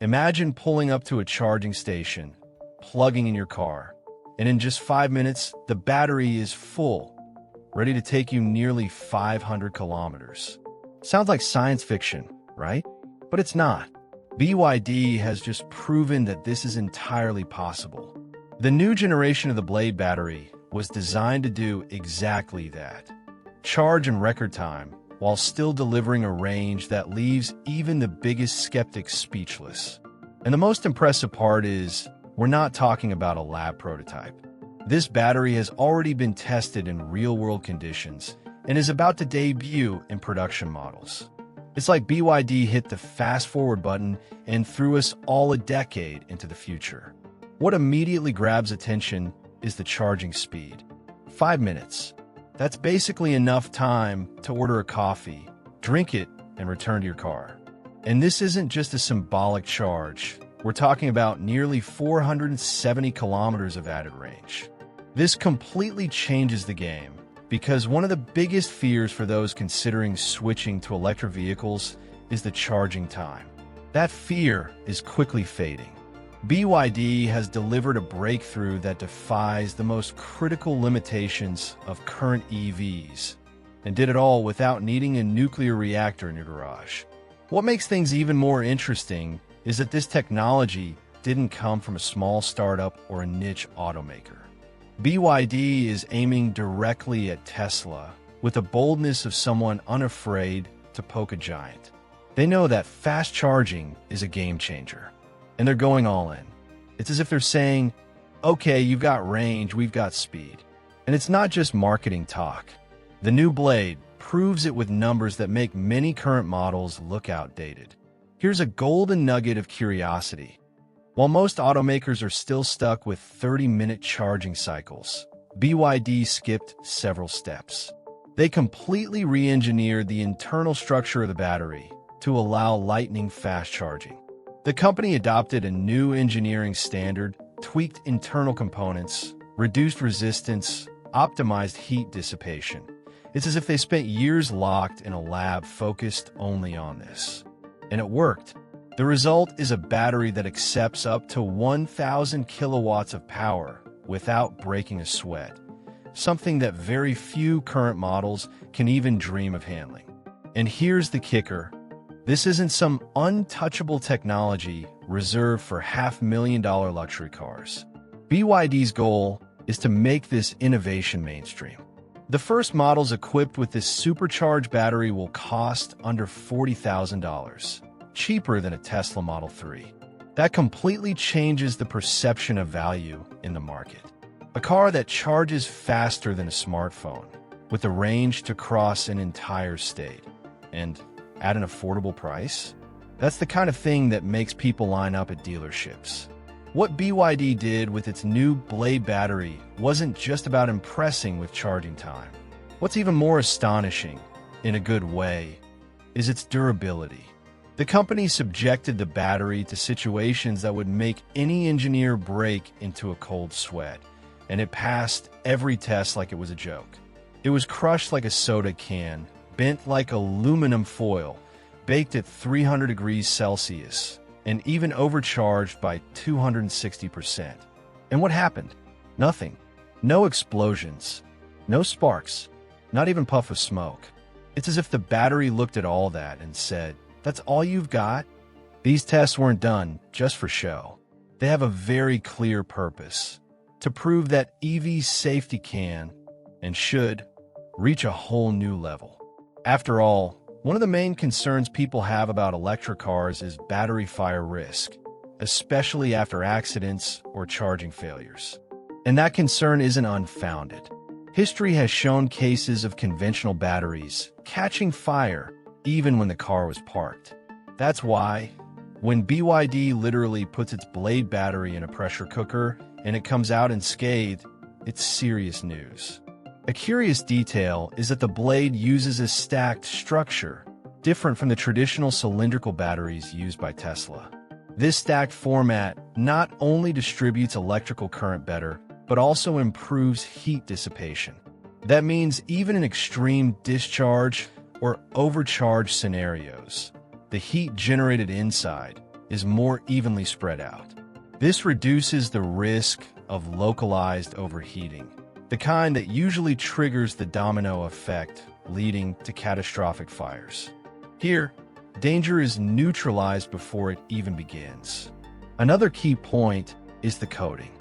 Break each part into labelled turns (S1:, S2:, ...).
S1: Imagine pulling up to a charging station, plugging in your car, and in just 5 minutes, the battery is full, ready to take you nearly 500 kilometers. Sounds like science fiction, right? But it's not. BYD has just proven that this is entirely possible. The new generation of the Blade battery was designed to do exactly that. Charge in record time, while still delivering a range that leaves even the biggest skeptics speechless. And the most impressive part is, we're not talking about a lab prototype. This battery has already been tested in real-world conditions and is about to debut in production models. It's like BYD hit the fast-forward button and threw us all a decade into the future. What immediately grabs attention is the charging speed. 5 minutes. That's basically enough time to order a coffee, drink it, and return to your car. And this isn't just a symbolic charge. We're talking about nearly 470 kilometers of added range. This completely changes the game, because one of the biggest fears for those considering switching to electric vehicles is the charging time. That fear is quickly fading. BYD has delivered a breakthrough that defies the most critical limitations of current EVs, and did it all without needing a nuclear reactor in your garage. What makes things even more interesting is that this technology didn't come from a small startup or a niche automaker. BYD is aiming directly at Tesla with the boldness of someone unafraid to poke a giant. They know that fast charging is a game changer, and they're going all in. It's as if they're saying, okay, you've got range, we've got speed. And it's not just marketing talk. The new Blade proves it with numbers that make many current models look outdated. Here's a golden nugget of curiosity. While most automakers are still stuck with 30-minute charging cycles, BYD skipped several steps. They completely re-engineered the internal structure of the battery to allow lightning-fast charging. The company adopted a new engineering standard, tweaked internal components, reduced resistance, optimized heat dissipation. It's as if they spent years locked in a lab focused only on this. And it worked. The result is a battery that accepts up to 1,000 kilowatts of power without breaking a sweat, something that very few current models can even dream of handling. And here's the kicker. This isn't some untouchable technology reserved for $500,000 luxury cars. BYD's goal is to make this innovation mainstream. The first models equipped with this supercharged battery will cost under $40,000, cheaper than a Tesla Model 3. That completely changes the perception of value in the market. A car that charges faster than a smartphone, with a range to cross an entire state, and at an affordable price? That's the kind of thing that makes people line up at dealerships. What BYD did with its new Blade battery wasn't just about impressing with charging time. What's even more astonishing, in a good way, is its durability. The company subjected the battery to situations that would make any engineer break into a cold sweat, and it passed every test like it was a joke. It was crushed like a soda can, bent like aluminum foil, baked at 300 degrees Celsius, and even overcharged by 260%. And what happened? Nothing. No explosions. No sparks. Not even puff of smoke. It's as if the battery looked at all that and said, "That's all you've got?" These tests weren't done just for show. They have a very clear purpose: to prove that EV safety can, and should, reach a whole new level. After all, one of the main concerns people have about electric cars is battery fire risk, especially after accidents or charging failures. And that concern isn't unfounded. History has shown cases of conventional batteries catching fire even when the car was parked. That's why, when BYD literally puts its Blade battery in a pressure cooker and it comes out unscathed, it's serious news. A curious detail is that the Blade uses a stacked structure, different from the traditional cylindrical batteries used by Tesla. This stacked format not only distributes electrical current better, but also improves heat dissipation. That means even in extreme discharge or overcharge scenarios, the heat generated inside is more evenly spread out. This reduces the risk of localized overheating, the kind that usually triggers the domino effect, leading to catastrophic fires. Here, danger is neutralized before it even begins. Another key point is the coating.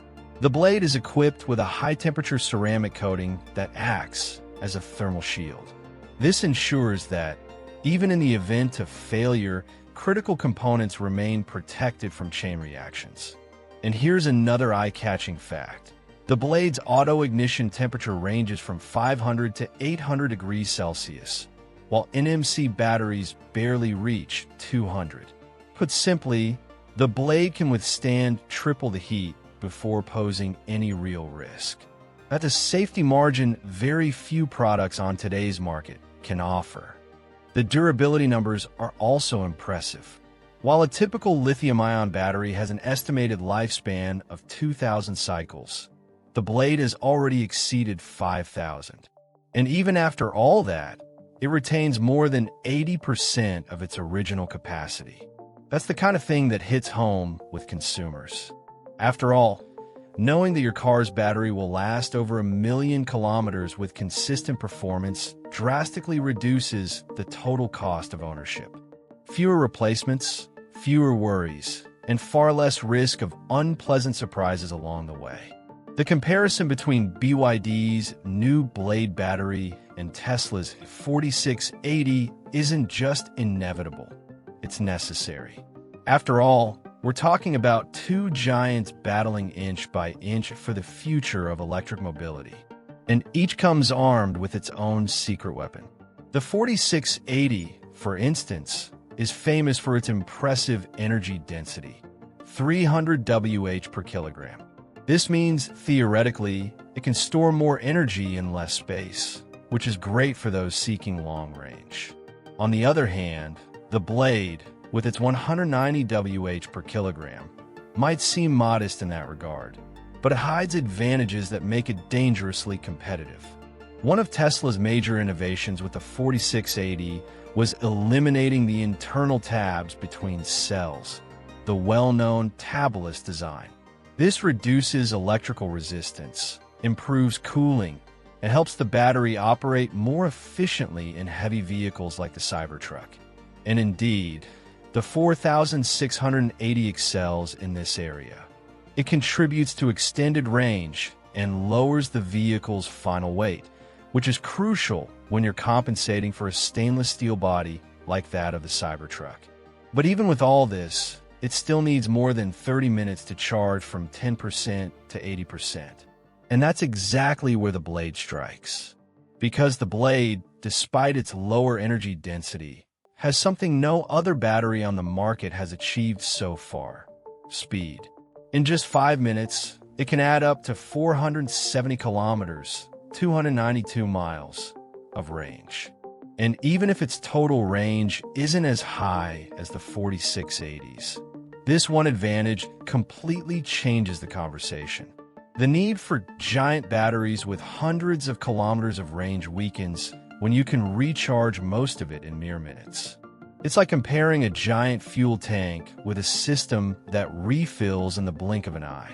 S1: The blade is equipped with a high-temperature ceramic coating that acts as a thermal shield. This ensures that, even in the event of failure, critical components remain protected from chain reactions. And here's another eye-catching fact. The blade's auto-ignition temperature ranges from 500 to 800 degrees Celsius, while NMC batteries barely reach 200. Put simply, the blade can withstand triple the heat before posing any real risk. That's a safety margin very few products on today's market can offer. The durability numbers are also impressive. While a typical lithium-ion battery has an estimated lifespan of 2,000 cycles, the blade has already exceeded 5,000. And even after all that, it retains more than 80% of its original capacity. That's the kind of thing that hits home with consumers. After all, knowing that your car's battery will last over 1 million kilometers with consistent performance drastically reduces the total cost of ownership. Fewer replacements, fewer worries, and far less risk of unpleasant surprises along the way. The comparison between BYD's new blade battery and Tesla's 4680 isn't just inevitable, it's necessary. After all, we're talking about two giants battling inch by inch for the future of electric mobility, and each comes armed with its own secret weapon. The 4680, for instance, is famous for its impressive energy density, 300 Wh per kilogram. This means, theoretically, it can store more energy in less space, which is great for those seeking long range. On the other hand, the blade, with its 190 Wh per kilogram, might seem modest in that regard, but it hides advantages that make it dangerously competitive. One of Tesla's major innovations with the 4680 was eliminating the internal tabs between cells, the well-known tabless design. This reduces electrical resistance, improves cooling, and helps the battery operate more efficiently in heavy vehicles like the Cybertruck. And indeed, the 4680 excels in this area. It contributes to extended range and lowers the vehicle's final weight, which is crucial when you're compensating for a stainless steel body like that of the Cybertruck. But even with all this, it still needs more than 30 minutes to charge from 10% to 80%. And that's exactly where the blade strikes. Because the blade, despite its lower energy density, has something no other battery on the market has achieved so far: speed. In just 5 minutes, it can add up to 470 kilometers, 292 miles of range. And even if its total range isn't as high as the 4680's, this one advantage completely changes the conversation. The need for giant batteries with hundreds of kilometers of range weakens when you can recharge most of it in mere minutes. It's like comparing a giant fuel tank with a system that refills in the blink of an eye.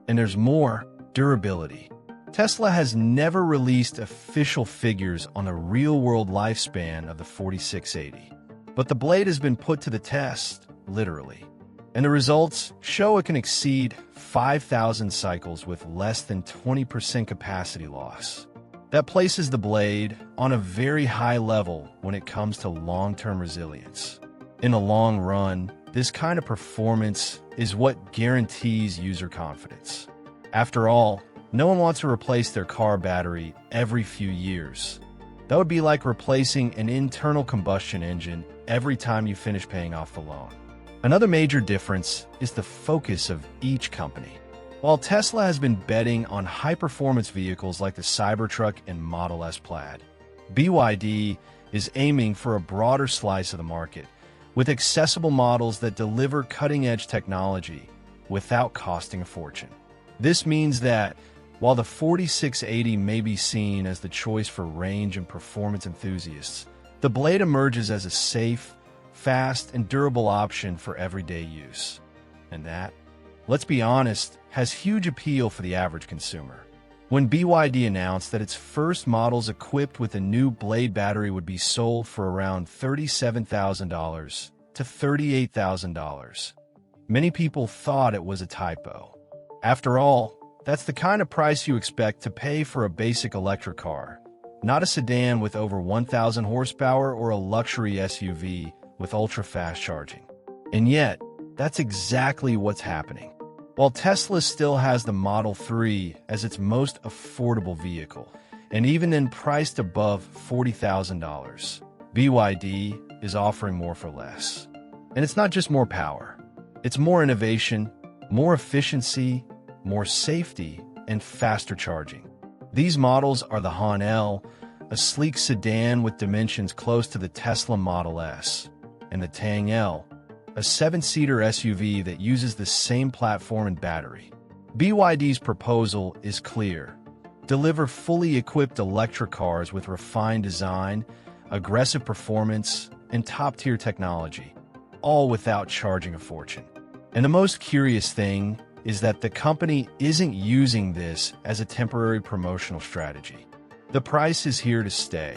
S1: And there's more: durability. Tesla has never released official figures on the real-world lifespan of the 4680, but the blade has been put to the test, literally. And the results show it can exceed 5,000 cycles with less than 20% capacity loss. That places the blade on a very high level when it comes to long-term resilience. In the long run, this kind of performance is what guarantees user confidence. After all, no one wants to replace their car battery every few years. That would be like replacing an internal combustion engine every time you finish paying off the loan. Another major difference is the focus of each company. While Tesla has been betting on high-performance vehicles like the Cybertruck and Model S Plaid, BYD is aiming for a broader slice of the market, with accessible models that deliver cutting-edge technology without costing a fortune. This means that, while the 4680 may be seen as the choice for range and performance enthusiasts, the blade emerges as a safe, fast, and durable option for everyday use. And that, let's be honest, has huge appeal for the average consumer. When BYD announced that its first models equipped with a new Blade battery would be sold for around $37,000 to $38,000, many people thought it was a typo. After all, that's the kind of price you expect to pay for a basic electric car, not a sedan with over 1,000 horsepower or a luxury SUV with ultra-fast charging. And yet, that's exactly what's happening. While Tesla still has the Model 3 as its most affordable vehicle, and even then priced above $40,000, BYD is offering more for less. And it's not just more power. It's more innovation, more efficiency, more safety, and faster charging. These models are the Han L, a sleek sedan with dimensions close to the Tesla Model S, and the Tang L, a 7-seater SUV that uses the same platform and battery. BYD's proposal is clear. Deliver fully equipped electric cars with refined design, aggressive performance, and top-tier technology, all without charging a fortune. And the most curious thing is that the company isn't using this as a temporary promotional strategy. The price is here to stay,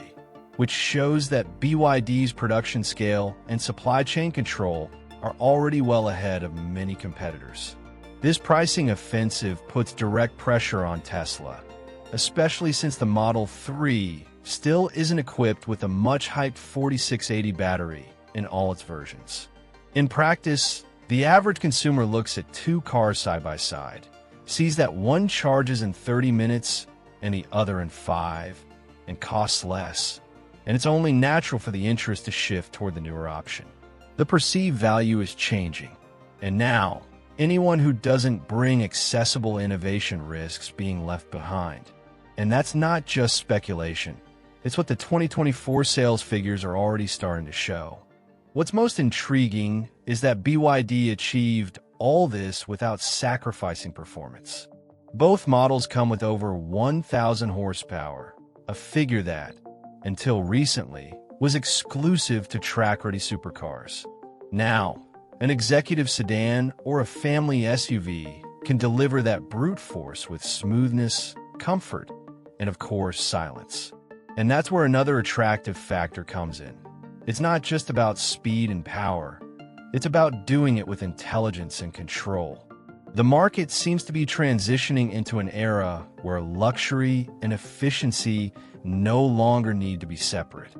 S1: which shows that BYD's production scale and supply chain control are already well ahead of many competitors. This pricing offensive puts direct pressure on Tesla, especially since the Model 3 still isn't equipped with a much-hyped 4680 battery in all its versions. In practice, the average consumer looks at two cars side by side, sees that one charges in 30 minutes and the other in 5, and costs less, and it's only natural for the interest to shift toward the newer option. The perceived value is changing, and now, anyone who doesn't bring accessible innovation risks being left behind. And that's not just speculation. It's what the 2024 sales figures are already starting to show. What's most intriguing is that BYD achieved all this without sacrificing performance. Both models come with over 1,000 horsepower, a figure that, until recently, was exclusive to track-ready supercars. Now, an executive sedan or a family SUV can deliver that brute force with smoothness, comfort, and of course, silence. And that's where another attractive factor comes in. It's not just about speed and power. It's about doing it with intelligence and control. The market seems to be transitioning into an era where luxury and efficiency no longer need to be separate.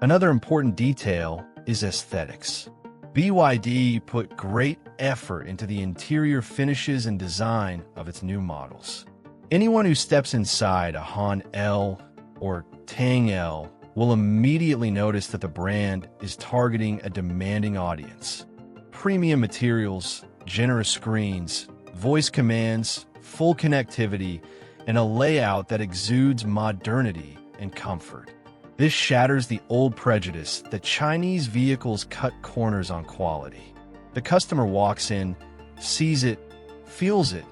S1: Another important detail is aesthetics. BYD put great effort into the interior finishes and design of its new models. Anyone who steps inside a Han L or Tang L will immediately notice that the brand is targeting a demanding audience. Premium materials, generous screens, voice commands, full connectivity, and a layout that exudes modernity and comfort. This shatters the old prejudice that Chinese vehicles cut corners on quality. The customer walks in, sees it, feels it,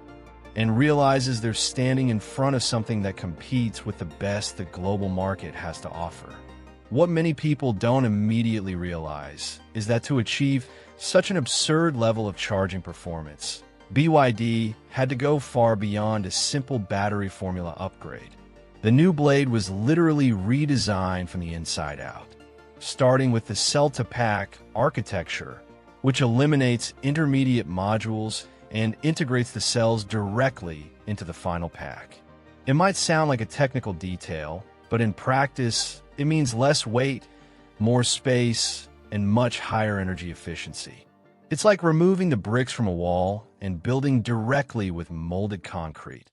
S1: and realizes they're standing in front of something that competes with the best the global market has to offer. What many people don't immediately realize is that to achieve such an absurd level of charging performance, BYD had to go far beyond a simple battery formula upgrade. The new Blade was literally redesigned from the inside out, starting with the cell-to-pack architecture, which eliminates intermediate modules and integrates the cells directly into the final pack. It might sound like a technical detail, but in practice, it means less weight, more space, and much higher energy efficiency. It's like removing the bricks from a wall and building directly with molded concrete.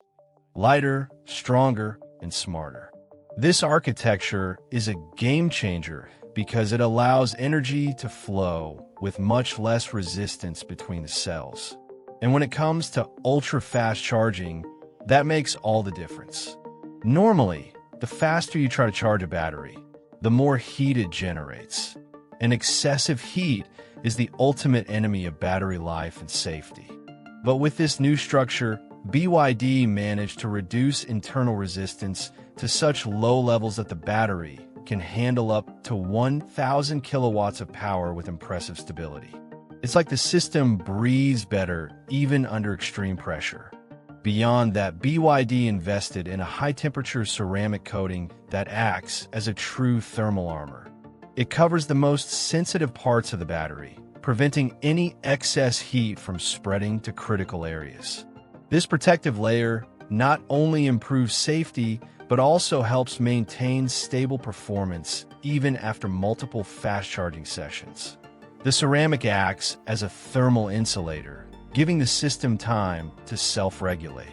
S1: Lighter, stronger, and smarter. This architecture is a game changer because it allows energy to flow with much less resistance between the cells. And when it comes to ultra-fast charging, that makes all the difference. Normally, the faster you try to charge a battery, the more heat it generates. And excessive heat is the ultimate enemy of battery life and safety. But with this new structure, BYD managed to reduce internal resistance to such low levels that the battery can handle up to 1,000 kilowatts of power with impressive stability. It's like the system breathes better even under extreme pressure. Beyond that, BYD invested in a high-temperature ceramic coating that acts as a true thermal armor. It covers the most sensitive parts of the battery, preventing any excess heat from spreading to critical areas. This protective layer not only improves safety, but also helps maintain stable performance even after multiple fast-charging sessions. The ceramic acts as a thermal insulator, giving the system time to self-regulate,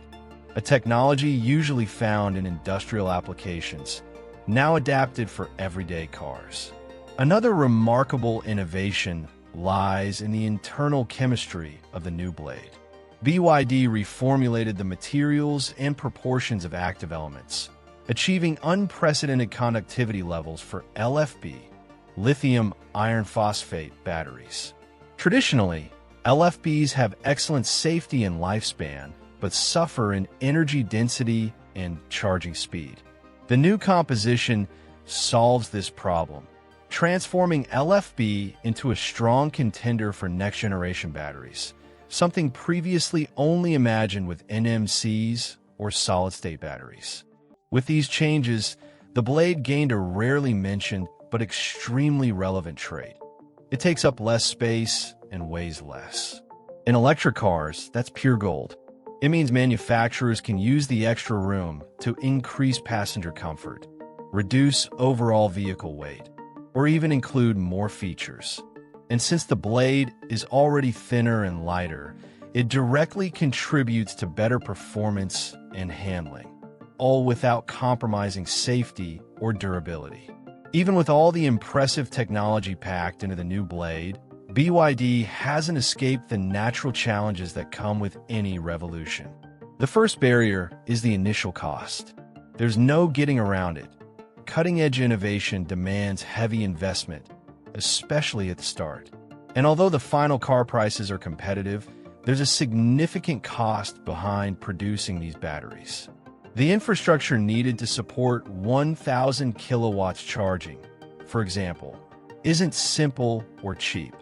S1: a technology usually found in industrial applications, now adapted for everyday cars. Another remarkable innovation lies in the internal chemistry of the new blade. BYD reformulated the materials and proportions of active elements, achieving unprecedented conductivity levels for LFP, lithium iron phosphate batteries. Traditionally, LFPs have excellent safety and lifespan, but suffer in energy density and charging speed. The new composition solves this problem, transforming LFP into a strong contender for next-generation batteries, something previously only imagined with NMCs or solid-state batteries. With these changes, the blade gained a rarely mentioned but extremely relevant trait. It takes up less space and weighs less. In electric cars, that's pure gold. It means manufacturers can use the extra room to increase passenger comfort, reduce overall vehicle weight, or even include more features. And since the blade is already thinner and lighter, it directly contributes to better performance and handling, all without compromising safety or durability. Even with all the impressive technology packed into the new blade, BYD hasn't escaped the natural challenges that come with any revolution. The first barrier is the initial cost. There's no getting around it. Cutting-edge innovation demands heavy investment, especially at the start. And although the final car prices are competitive, there's a significant cost behind producing these batteries. The infrastructure needed to support 1,000 kilowatts charging, for example, isn't simple or cheap.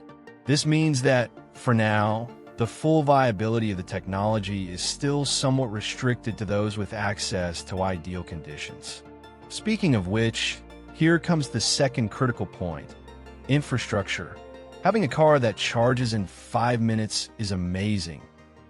S1: This means that, for now, the full viability of the technology is still somewhat restricted to those with access to ideal conditions. Speaking of which, here comes the second critical point: infrastructure. Having a car that charges in 5 minutes is amazing,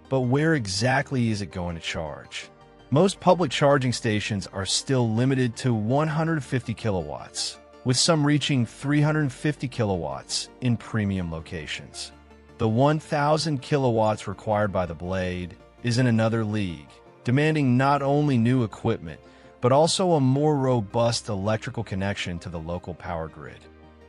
S1: but where exactly is it going to charge? Most public charging stations are still limited to 150 kilowatts, with some reaching 350 kilowatts in premium locations. The 1,000 kilowatts required by the blade is in another league, demanding not only new equipment, but also a more robust electrical connection to the local power grid.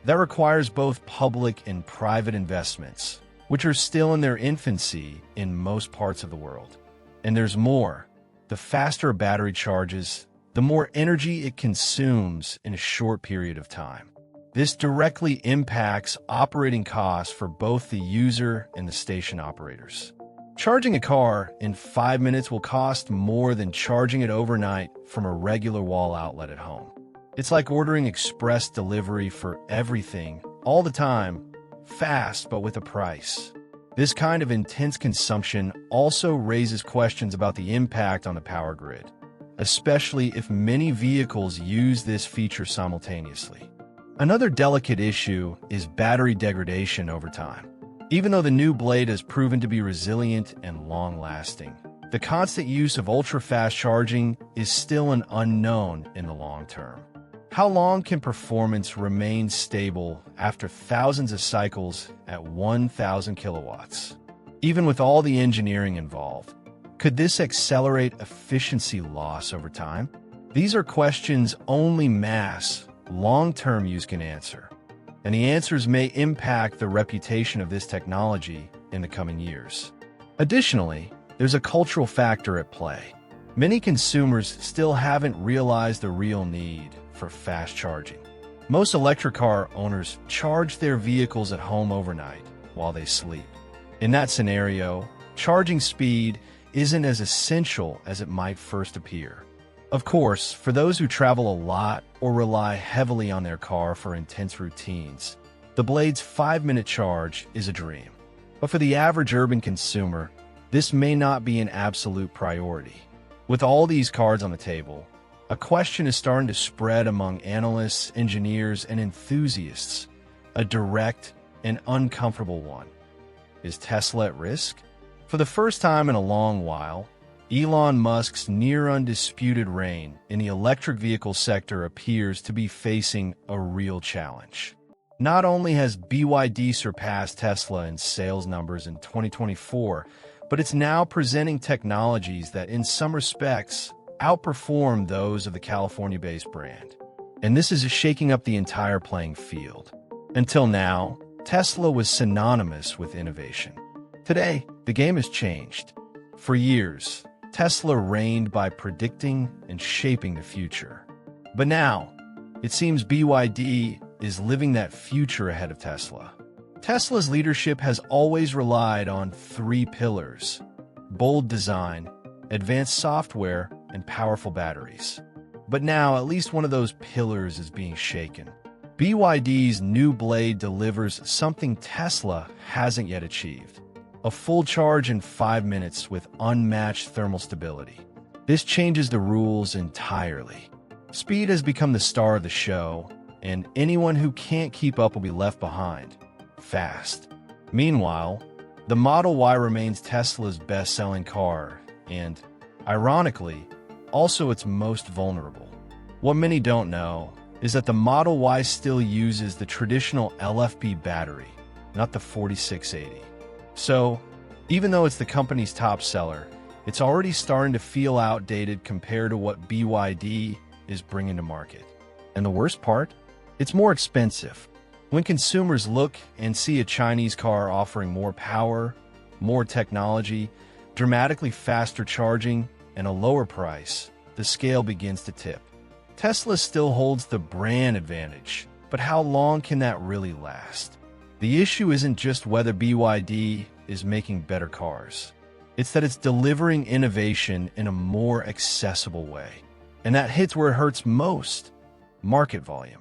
S1: That requires both public and private investments, which are still in their infancy in most parts of the world. And there's more. The faster a battery charges, the more energy it consumes in a short period of time. This directly impacts operating costs for both the user and the station operators. Charging a car in 5 minutes will cost more than charging it overnight from a regular wall outlet at home. It's like ordering express delivery for everything, all the time, fast but with a price. This kind of intense consumption also raises questions about the impact on the power grid, especially if many vehicles use this feature simultaneously. Another delicate issue is battery degradation over time. Even though the new blade has proven to be resilient and long-lasting, the constant use of ultra-fast charging is still an unknown in the long term. How long can performance remain stable after thousands of cycles at 1,000 kilowatts? Even with all the engineering involved, could this accelerate efficiency loss over time? These are questions only mass, long-term use can answer, and the answers may impact the reputation of this technology in the coming years. Additionally, there's a cultural factor at play. Many consumers still haven't realized the real need for fast charging. Most electric car owners charge their vehicles at home overnight while they sleep. In that scenario, charging speed isn't as essential as it might first appear. Of course, for those who travel a lot or rely heavily on their car for intense routines, the Blade's 5-minute charge is a dream. But for the average urban consumer, this may not be an absolute priority. With all these cards on the table, a question is starting to spread among analysts, engineers, and enthusiasts, a direct and uncomfortable one. Is Tesla at risk? For the first time in a long while, Elon Musk's near undisputed reign in the electric vehicle sector appears to be facing a real challenge. Not only has BYD surpassed Tesla in sales numbers in 2024, but it's now presenting technologies that, in some respects, outperform those of the California-based brand. And this is shaking up the entire playing field. Until now, Tesla was synonymous with innovation. Today, the game has changed. For years, Tesla reigned by predicting and shaping the future. But now, it seems BYD is living that future ahead of Tesla. Tesla's leadership has always relied on 3 pillars: bold design, advanced software, and powerful batteries. But now, at least one of those pillars is being shaken. BYD's new Blade delivers something Tesla hasn't yet achieved: a full charge in 5 minutes with unmatched thermal stability. This changes the rules entirely. Speed has become the star of the show, and anyone who can't keep up will be left behind. Fast. Meanwhile, the Model Y remains Tesla's best-selling car, and, ironically, also its most vulnerable. What many don't know is that the Model Y still uses the traditional LFP battery, not the 4680. So, even though it's the company's top seller, it's already starting to feel outdated compared to what BYD is bringing to market. And the worst part? It's more expensive. When consumers look and see a Chinese car offering more power, more technology, dramatically faster charging, and a lower price, the scale begins to tip. Tesla still holds the brand advantage, but how long can that really last? The issue isn't just whether BYD is making better cars. It's that it's delivering innovation in a more accessible way. And that hits where it hurts most: market volume.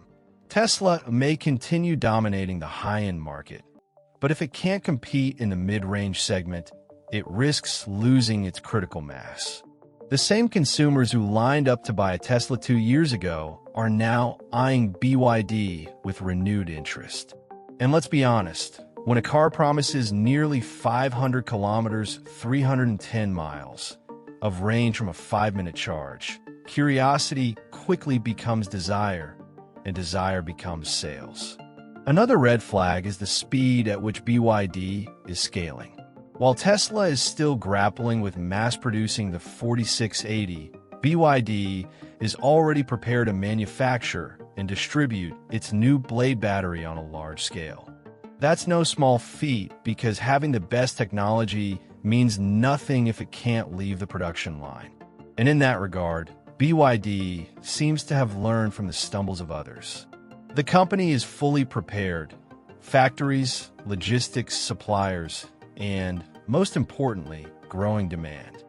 S1: Tesla may continue dominating the high-end market, but if it can't compete in the mid-range segment, it risks losing its critical mass. The same consumers who lined up to buy a Tesla 2 years ago are now eyeing BYD with renewed interest. And let's be honest, when a car promises nearly 500 kilometers, 310 miles, of range from a 5-minute charge, curiosity quickly becomes desire, and desire becomes sales. Another red flag is the speed at which BYD is scaling. While Tesla is still grappling with mass-producing the 4680, BYD is already prepared to manufacture and distribute its new Blade battery on a large scale. That's no small feat, because having the best technology means nothing if it can't leave the production line. And in that regard, BYD seems to have learned from the stumbles of others. The company is fully prepared: factories, logistics, suppliers, and, most importantly, growing demand.